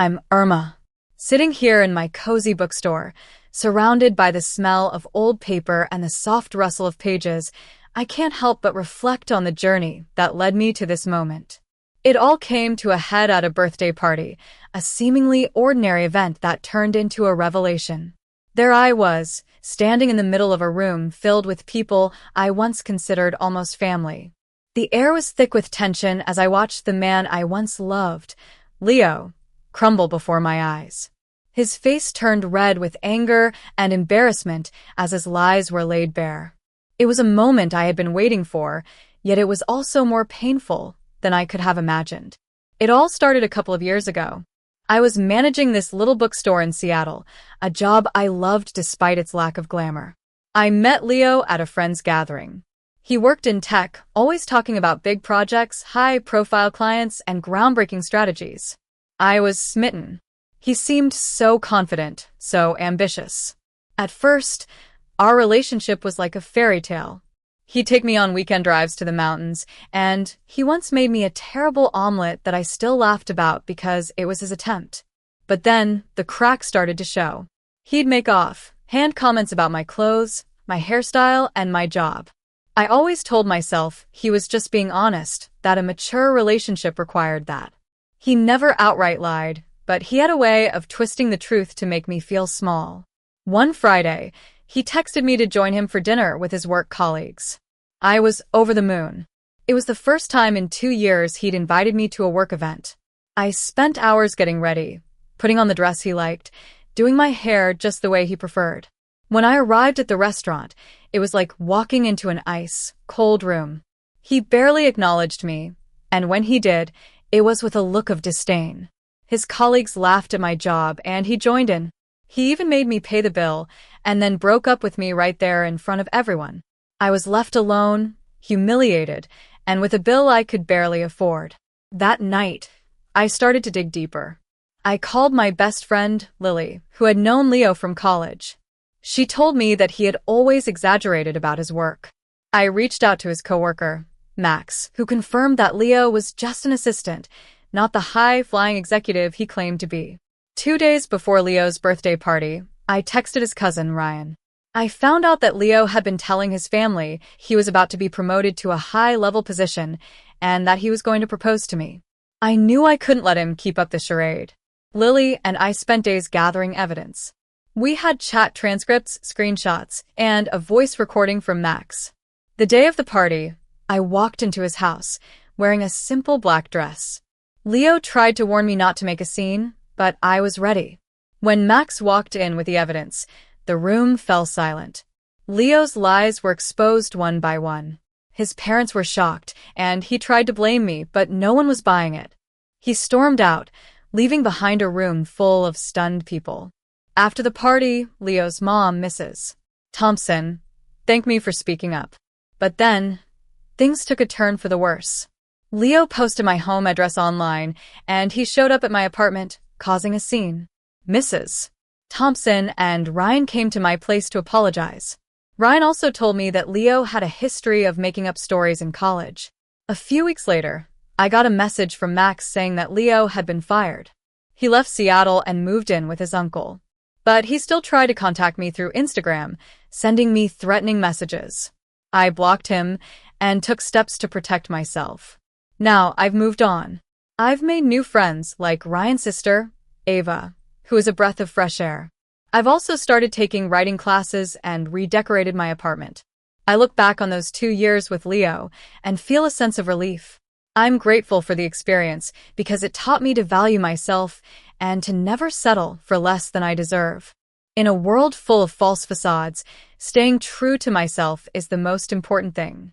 I'm Irma, sitting here in my cozy bookstore, surrounded by the smell of old paper and the soft rustle of pages. I can't help but reflect on the journey that led me to this moment. It all came to a head at a birthday party, a seemingly ordinary event that turned into a revelation. There I was, standing in the middle of a room filled with people I once considered almost family. The air was thick with tension as I watched the man I once loved, Leo, crumble before my eyes. His face turned red with anger and embarrassment as his lies were laid bare. It was a moment I had been waiting for, yet it was also more painful than I could have imagined. It all started a couple of years ago. I was managing this little bookstore in Seattle, a job I loved despite its lack of glamour. I met Leo at a friend's gathering. He worked in tech, always talking about big projects, high-profile clients, and groundbreaking strategies. I was smitten. He seemed so confident, so ambitious. At first, our relationship was like a fairy tale. He'd take me on weekend drives to the mountains, and he once made me a terrible omelet that I still laughed about because it was his attempt. But then, the cracks started to show. He'd make off, hand comments about my clothes, my hairstyle, and my job. I always told myself he was just being honest, that a mature relationship required that. He never outright lied, but he had a way of twisting the truth to make me feel small. One Friday, he texted me to join him for dinner with his work colleagues. I was over the moon. It was the first time in 2 years he'd invited me to a work event. I spent hours getting ready, putting on the dress he liked, doing my hair just the way he preferred. When I arrived at the restaurant, it was like walking into an ice, cold room. He barely acknowledged me, and when he did, it was with a look of disdain. His colleagues laughed at my job, and he joined in. He even made me pay the bill, and then broke up with me right there in front of everyone. I was left alone, humiliated, and with a bill I could barely afford. That night, I started to dig deeper. I called my best friend, Lily, who had known Leo from college. She told me that he had always exaggerated about his work. I reached out to his coworker, Max, who confirmed that Leo was just an assistant, not the high-flying executive he claimed to be. 2 days before Leo's birthday party, I texted his cousin, Ryan. I found out that Leo had been telling his family he was about to be promoted to a high-level position and that he was going to propose to me. I knew I couldn't let him keep up the charade. Lily and I spent days gathering evidence. We had chat transcripts, screenshots, and a voice recording from Max. The day of the party, I walked into his house, wearing a simple black dress. Leo tried to warn me not to make a scene, but I was ready. When Max walked in with the evidence, the room fell silent. Leo's lies were exposed one by one. His parents were shocked, and he tried to blame me, but no one was buying it. He stormed out, leaving behind a room full of stunned people. After the party, Leo's mom, Mrs. Thompson, thanked me for speaking up. But then, things took a turn for the worse. Leo posted my home address online, and he showed up at my apartment, causing a scene. Mrs. Thompson and Ryan came to my place to apologize. Ryan also told me that Leo had a history of making up stories in college. A few weeks later, I got a message from Max saying that Leo had been fired. He left Seattle and moved in with his uncle. But he still tried to contact me through Instagram, sending me threatening messages. I blocked him and took steps to protect myself. Now I've moved on. I've made new friends like Ryan's sister, Ava, who is a breath of fresh air. I've also started taking writing classes and redecorated my apartment. I look back on those 2 years with Leo and feel a sense of relief. I'm grateful for the experience because it taught me to value myself and to never settle for less than I deserve. In a world full of false facades, staying true to myself is the most important thing.